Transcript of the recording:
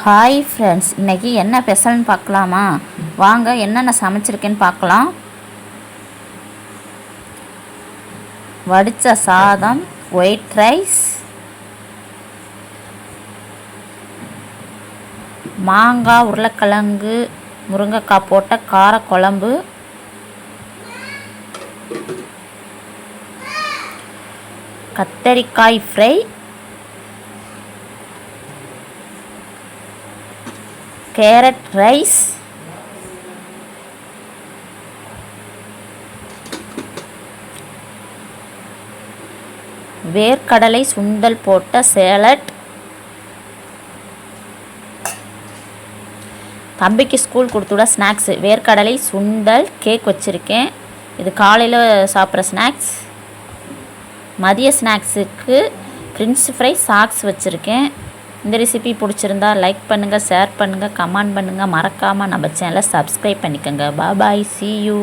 Hi friends, இன்றைக்கி என்ன ஸ்பெஷல்னு பார்க்கலாமா? வாங்க என்னென்ன சமைச்சிருக்கேன்னு பார்க்கலாம். வடித்த சாதம், ஒயிட் ரைஸ், மாங்காய் உருளைக்கிழங்கு முருங்கைக்காய் போட்ட காரக்குழம்பு, கத்தரிக்காய் ஃப்ரை, கேரட் ரைஸ், வேர்க்கடலை சுண்டல் போட்ட சேலட், தம்பிக்கு ஸ்கூல் கொடுத்துவிட ஸ்நாக்ஸு வேர்க்கடலை சுண்டல் கேக் வச்சுருக்கேன். இது காலையில் சாப்பிட்ற ஸ்நாக்ஸ். மதிய ஸ்நாக்ஸுக்கு ஃப்ரெஞ்ச் ஃப்ரை சாக்ஸ் வச்சுருக்கேன். இந்த ரெசிபி பிடிச்சிருந்தா லைக் பண்ணுங்கள், ஷேர் பண்ணுங்கள், கமெண்ட் பண்ணுங்கள். மறக்காமல் நம்ம சேனலை சப்ஸ்கிரைப் பண்ணிக்கோங்க. பாய், see you.